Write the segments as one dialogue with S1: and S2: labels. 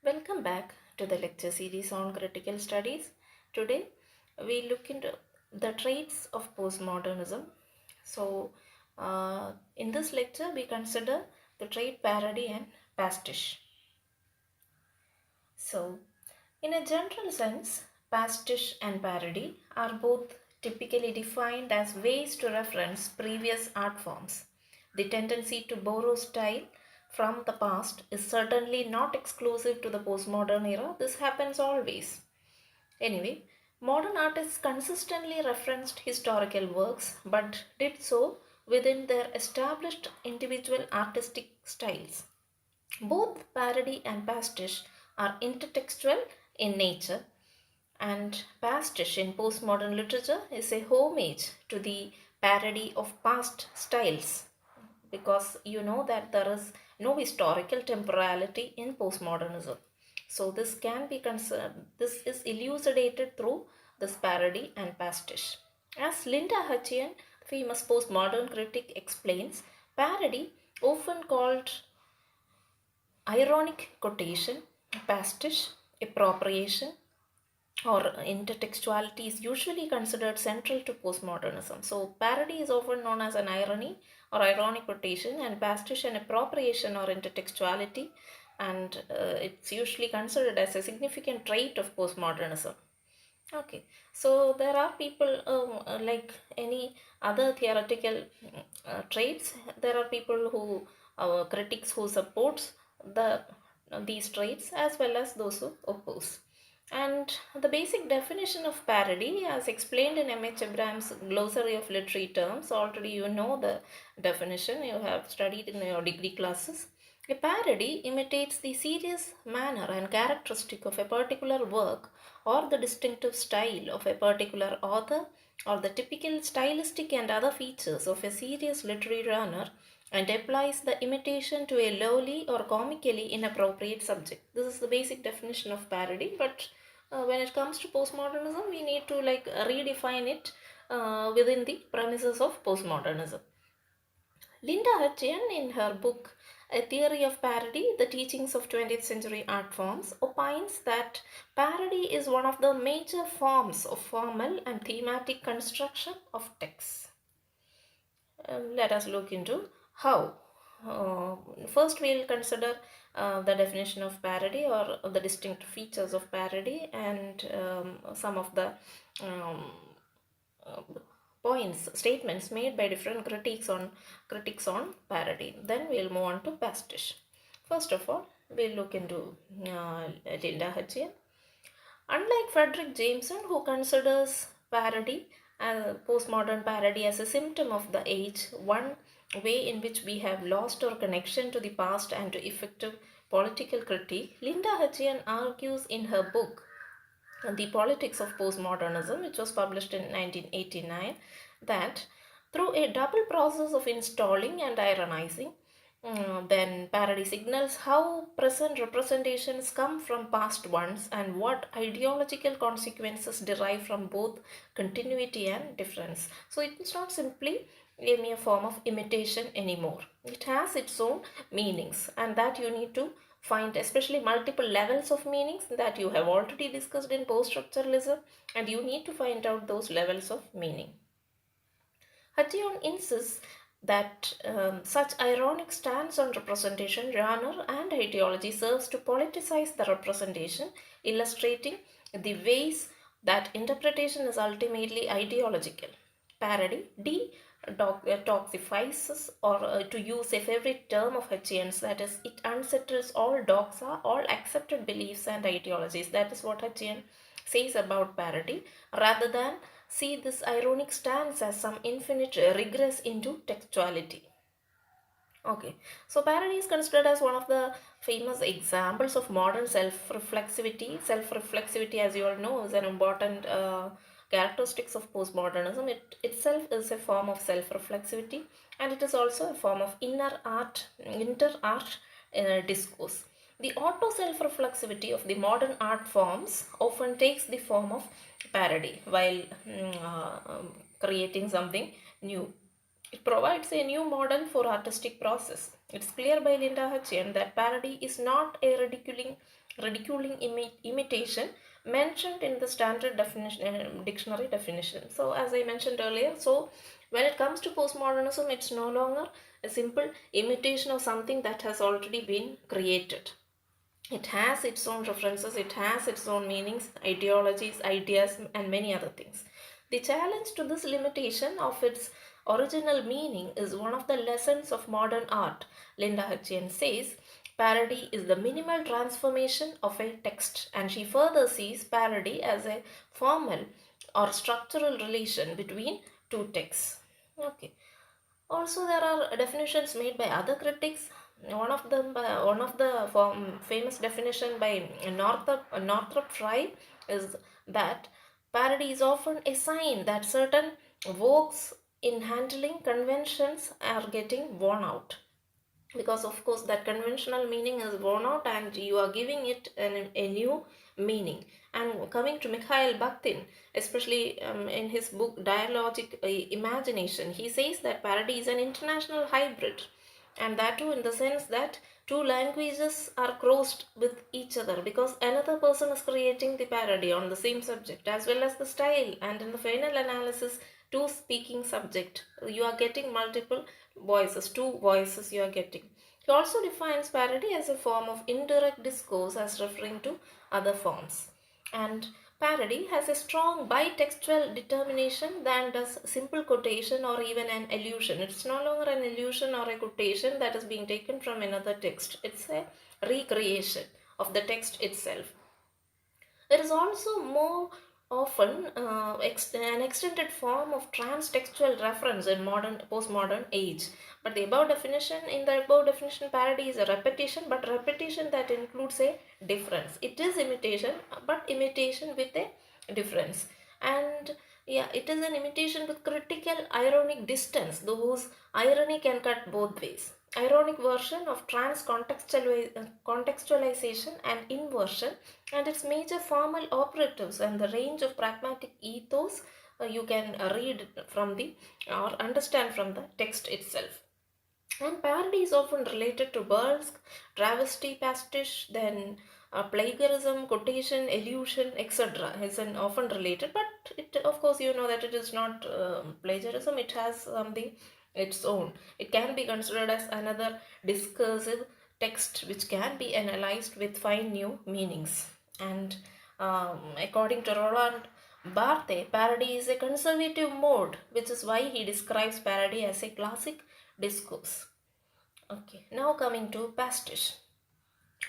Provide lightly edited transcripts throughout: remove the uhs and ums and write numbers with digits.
S1: Welcome back to the lecture series on critical studies. Today we look into the traits of postmodernism. So, in this lecture, we consider the trait parody and pastiche. So, in a general sense, pastiche and parody are both typically defined as ways to reference previous art forms. The tendency to borrow style from the past is certainly not exclusive to the postmodern era. This happens always. Anyway, modern artists consistently referenced historical works but did so within their established individual artistic styles. Both parody and pastiche are intertextual in nature, and pastiche in postmodern literature is a homage to the parody of past styles, because you know that there is no historical temporality in postmodernism. So this is elucidated through this parody and pastiche. As Linda Hutcheon, famous postmodern critic, explains, parody, often called ironic quotation, pastiche, appropriation, or intertextuality is usually considered central to postmodernism. So, parody is often known as an irony or ironic quotation, and pastiche an appropriation or intertextuality, and it's usually considered as a significant trait of postmodernism. Okay, so there are people like any other theoretical traits. There are people who critics who supports the these traits as well as those who oppose. And the basic definition of parody, as explained in M.H. Abraham's Glossary of Literary Terms, already you know the definition, you have studied in your degree classes. A parody imitates the serious manner and characteristic of a particular work or the distinctive style of a particular author or the typical stylistic and other features of a serious literary genre and applies the imitation to a lowly or comically inappropriate subject. This is the basic definition of parody, but when it comes to postmodernism, we need to redefine it within the premises of postmodernism. Linda Hutcheon, in her book A Theory of Parody, The Teachings of 20th Century Art Forms, opines that parody is one of the major forms of formal and thematic construction of texts. Let us look into how. First, we will consider the definition of parody or the distinct features of parody and some of the um, uh, points, statements made by different critics on parody. Then we'll move on to pastiche. First of all, we'll look into Linda Hutcheon. Unlike Frederick Jameson, who considers parody, postmodern parody, as a symptom of the age, one way in which we have lost our connection to the past and to effective political critique, Linda Hutcheon argues in her book The Politics of Postmodernism, which was published in 1989, that through a double process of installing and ironizing, then parody signals how present representations come from past ones and what ideological consequences derive from both continuity and difference. So it's not simply a mere form of imitation anymore. It has its own meanings, and that you need to find, especially multiple levels of meanings that you have already discussed in post-structuralism, and you need to find out those levels of meaning. Hutcheon insists that such ironic stance on representation, genre, and ideology serves to politicize the representation, illustrating the ways that interpretation is ultimately ideological. Parody detoxifies, or to use a favorite term of Hutcheon's, that is, it unsettles all doxa, all accepted beliefs and ideologies. That is what Hutcheon says about parody, rather than see this ironic stance as some infinite regress into textuality. Okay, so parody is considered as one of the famous examples of modern self-reflexivity. Self-reflexivity, as you all know, is an important characteristics of postmodernism. It itself is a form of self-reflexivity, and it is also a form of inter-art discourse. The auto self-reflexivity of the modern art forms often takes the form of parody while creating something new. It provides a new model for artistic process. It's clear by Linda Hutcheon that parody is not a ridiculing ridiculing imitation mentioned in the standard definition, dictionary definition. So as I mentioned earlier, so when it comes to postmodernism, it's no longer a simple imitation of something that has already been created. It has its own references, it has its own meanings, ideologies, ideas, and many other things. The challenge to this limitation of its original meaning is one of the lessons of modern art. Linda Hutcheon says parody is the minimal transformation of a text, and she further sees parody as a formal or structural relation between two texts. Okay. Also, there are definitions made by other critics. One of the famous definition by Northrop Frye is that parody is often a sign that certain vogues in handling conventions are getting worn out, because of course that conventional meaning is worn out and you are giving it a new meaning. And coming to Mikhail Bakhtin, especially in his book Dialogie Imagination, he says that parody is an international hybrid, and that too in the sense that two languages are crossed with each other, because another person is creating the parody on the same subject as well as the style, and in the final analysis two speaking subject, you are getting multiple voices, two voices you are getting. He also defines parody as a form of indirect discourse as referring to other forms. And parody has a strong bi-textual determination than does simple quotation or even an allusion. It's no longer an allusion or a quotation that is being taken from another text. It's a recreation of the text itself. It is also more often an extended form of transtextual reference in modern postmodern age. But in the above definition, parody is a repetition, but repetition that includes a difference. It is imitation, but imitation with a difference. And yeah, it is an imitation with critical ironic distance, whose irony can cut both ways. Ironic version of contextualization and inversion, and its major formal operatives and the range of pragmatic ethos you can read from the or understand from the text itself. And parody is often related to burlesque, travesty, pastiche, then plagiarism, quotation, allusion, etc. is often related, but it, of course, you know that it is not plagiarism. It has something its own. It can be considered as another discursive text which can be analyzed with fine new meanings. And according to Roland Barthes, parody is a conservative mode, which is why he describes parody as a classic discourse. Okay, now coming to pastiche.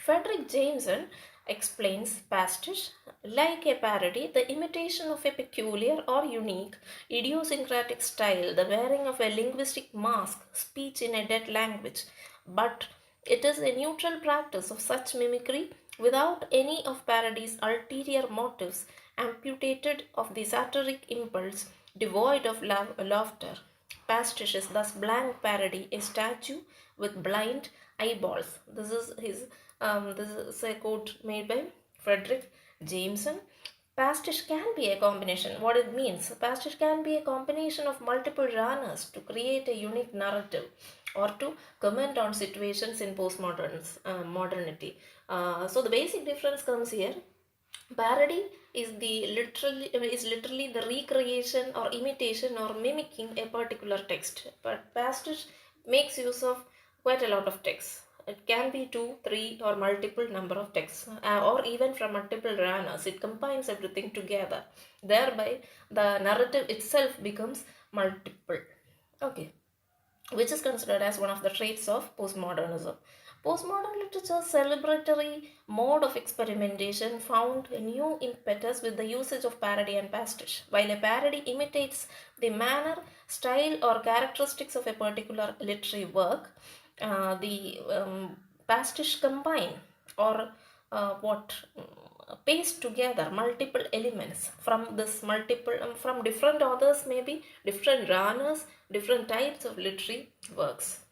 S1: Frederick Jameson explains pastiche like a parody, the imitation of a peculiar or unique idiosyncratic style, the wearing of a linguistic mask, speech in a dead language. But it is a neutral practice of such mimicry without any of parody's ulterior motives, amputated of the satiric impulse, devoid of laughter. Pastiche is thus blank parody, a statue with blind eyeballs. This is a quote made by Frederick Jameson. Pastiche can be a combination. What it means? Pastiche can be a combination of multiple genres to create a unique narrative or to comment on situations in modernity. So the basic difference comes here. Parody is literally the recreation or imitation or mimicking a particular text, but pastiche makes use of quite a lot of text. It can be two, three, or multiple number of texts, or even from multiple genres. It combines everything together. Thereby, the narrative itself becomes multiple. Okay, which is considered as one of the traits of postmodernism. Postmodern literature's celebratory mode of experimentation found a new impetus with the usage of parody and pastiche. While a parody imitates the manner, style, or characteristics of a particular literary work, the pastiche combine or what paste together multiple elements from this multiple from different authors, maybe different genres, different types of literary works.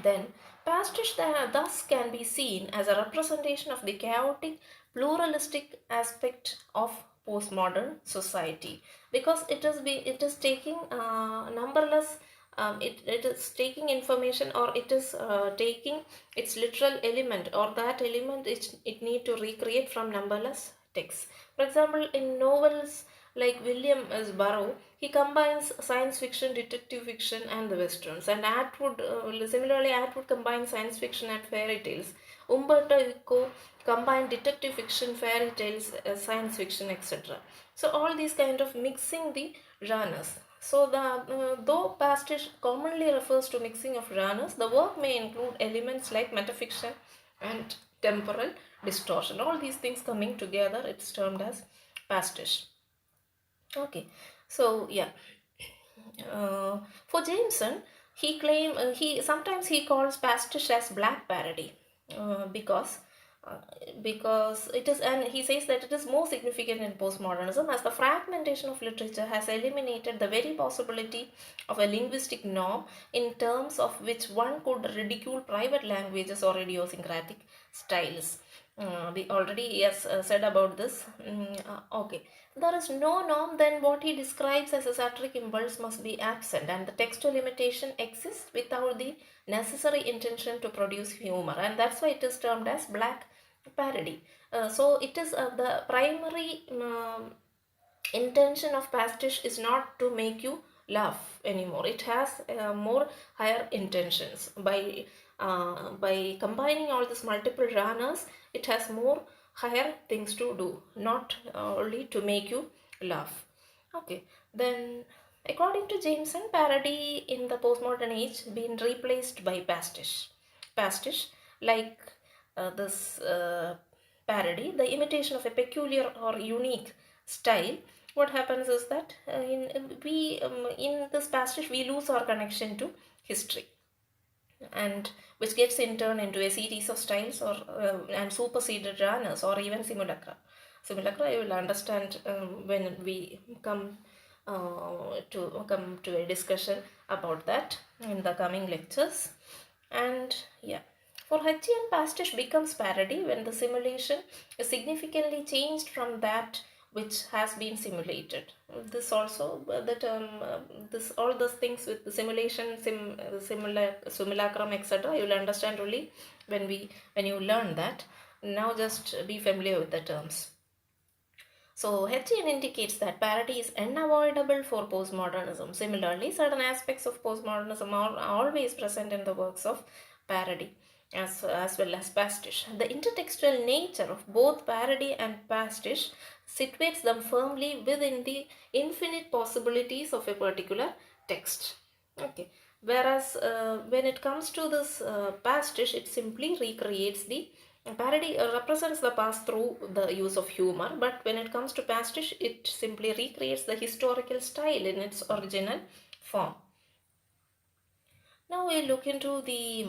S1: Then pastiche thus can be seen as a representation of the chaotic pluralistic aspect of postmodern society, because it is taking numberless it is taking information, or it is taking its literal element, or that element it need to recreate from numberless texts. For example, in novels like William S. Burroughs, he combines science fiction, detective fiction, and the westerns. And Atwood, similarly, Atwood combines science fiction and fairy tales. Umberto Eco combined detective fiction, fairy tales, science fiction, etc. So all these kind of mixing the genres. So though pastiche commonly refers to mixing of genres, the work may include elements like metafiction and temporal distortion. All these things coming together, it's termed as pastiche. Okay, so yeah, for Jameson, he sometimes he calls pastiche as black parody, uh, because uh, because it is, and he says that it is more significant in postmodernism as the fragmentation of literature has eliminated the very possibility of a linguistic norm in terms of which one could ridicule private languages or idiosyncratic styles. We already yes said about this. Okay, there is no norm, then what he describes as a satiric impulse must be absent, and the textual imitation exists without the necessary intention to produce humor, and that's why it is termed as black parody. So it is the primary intention of pastiche is not to make you laugh anymore. It has more higher intentions. By combining all these multiple genres, it has more higher things to do, not only to make you laugh. Okay, then according to Jameson, parody in the postmodern age been replaced by pastiche. Pastiche, like this parody, the imitation of a peculiar or unique style. What happens is that in this passage we lose our connection to history, and which gets in turn into a series of styles, or and superseded genres, or even simulacra. You will understand when we come to a discussion about that in the coming lectures. And yeah, for Hutcheon, pastiche becomes parody when the simulation is significantly changed from that which has been simulated. This also the term this all those things with the simulation, simulacrum, etc. You will understand only when you learn that. Now just be familiar with the terms. So Hutcheon indicates that parody is unavoidable for postmodernism. Similarly, certain aspects of postmodernism are always present in the works of parody as well as pastiche. The intertextual nature of both parody and pastiche situates them firmly within the infinite possibilities of a particular text. Okay. Whereas when it comes to this pastiche, it simply recreates the parody represents the past through the use of humor, but when it comes to pastiche, it simply recreates the historical style in its original form. Now we'll look into the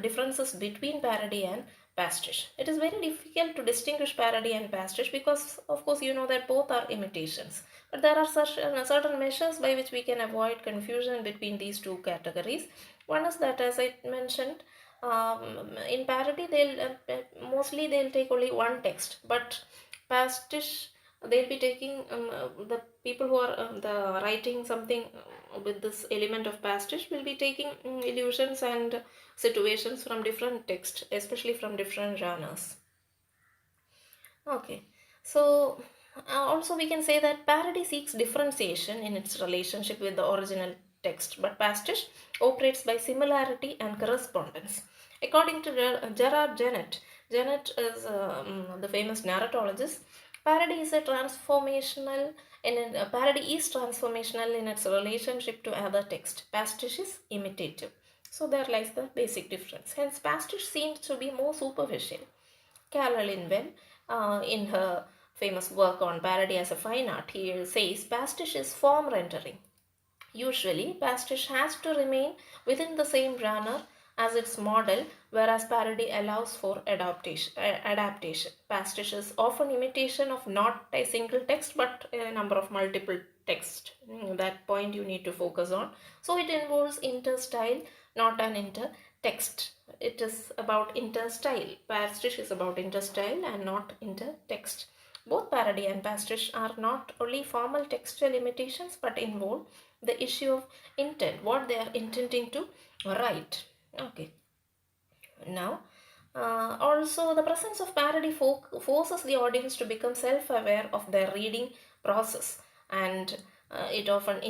S1: differences between parody and pastiche. It is very difficult to distinguish parody and pastiche because, of course, you know that both are imitations. But there are certain measures by which we can avoid confusion between these two categories. One is that, as I mentioned, in parody, mostly they'll take only one text, but pastiche they'll be taking the people who are the writing something with this element of pastiche will be taking illusions and situations from different texts, especially from different genres. Okay, so also we can say that parody seeks differentiation in its relationship with the original text, but pastiche operates by similarity and correspondence. According to Gerard Genette, Genette is the famous narratologist. Parody is parody is transformational in its relationship to other text. Pastiche is imitative. So there lies the basic difference. Hence, pastiche seems to be more superficial. Carolyn, when in her famous work on parody as a fine art, he says pastiche is form rendering. Usually, pastiche has to remain within the same genre as its model, whereas parody allows for adaptation. Pastiche is often imitation of not a single text but a number of multiple texts. That point you need to focus on. So it involves inter-style, not an inter-text. It is about inter-style. Pastiche is about inter-style and not inter-text. Both parody and pastiche are not only formal textual imitations but involve the issue of intent, what they are intending to write. Okay. Now, also the presence of parody forces the audience to become self-aware of their reading process, and it often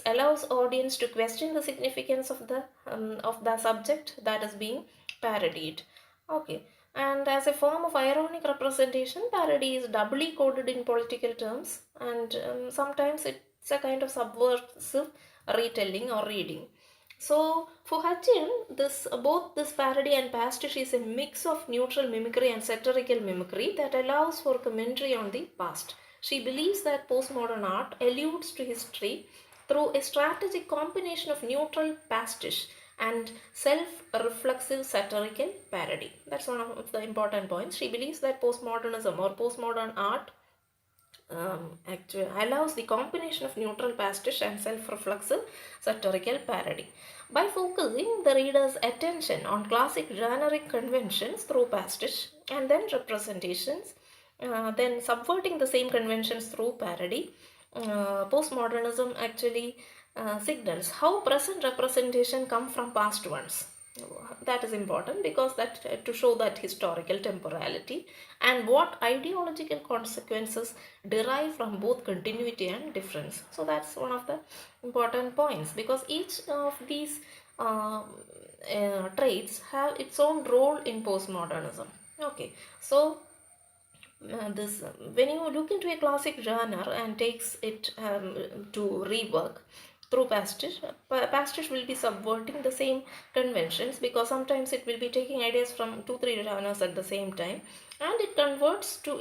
S1: allows audience to question the significance of the subject that is being parodied. Okay, and as a form of ironic representation, parody is doubly coded in political terms, and sometimes it's a kind of subversive retelling or reading. So for Hutcheon, both this parody and pastiche is a mix of neutral mimicry and satirical mimicry that allows for commentary on the past. She believes that postmodern art alludes to history through a strategic combination of neutral pastiche and self-reflexive satirical parody. That's one of the important points. She believes that postmodernism or postmodern art actually allows the combination of neutral pastiche and self-reflexive satirical parody. By focusing the reader's attention on classic generic conventions through pastiche and then representations, then subverting the same conventions through parody, postmodernism actually signals how present representation come from past ones. That is important because that to show that historical temporality and what ideological consequences derive from both continuity and difference. So that's one of the important points, because each of these traits have its own role in postmodernism. Okay, so this when you look into a classic genre and takes it to rework through pastiche, pastiche will be subverting the same conventions, because sometimes it will be taking ideas from 2-3 genres at the same time, and it converts to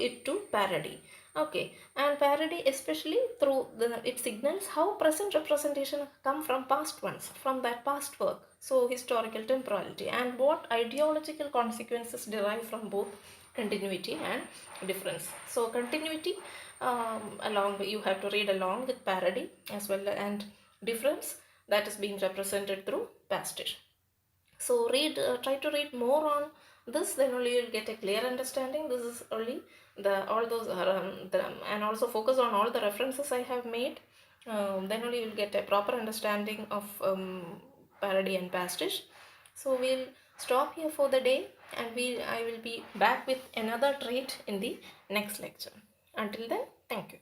S1: parody. Okay, and parody especially through it signals how present representation come from past ones, from that past work, so historical temporality, and what ideological consequences derive from both continuity and difference. So continuity, along you have to read along with parody as well, and difference, that is being represented through pastiche. So try to read more on this, then only you'll get a clear understanding. This is only the all those and also focus on all the references I have made. Then only you'll get a proper understanding of parody and pastiche. So we'll stop here for the day, and I will be back with another trait in the next lecture. Until then, thank you.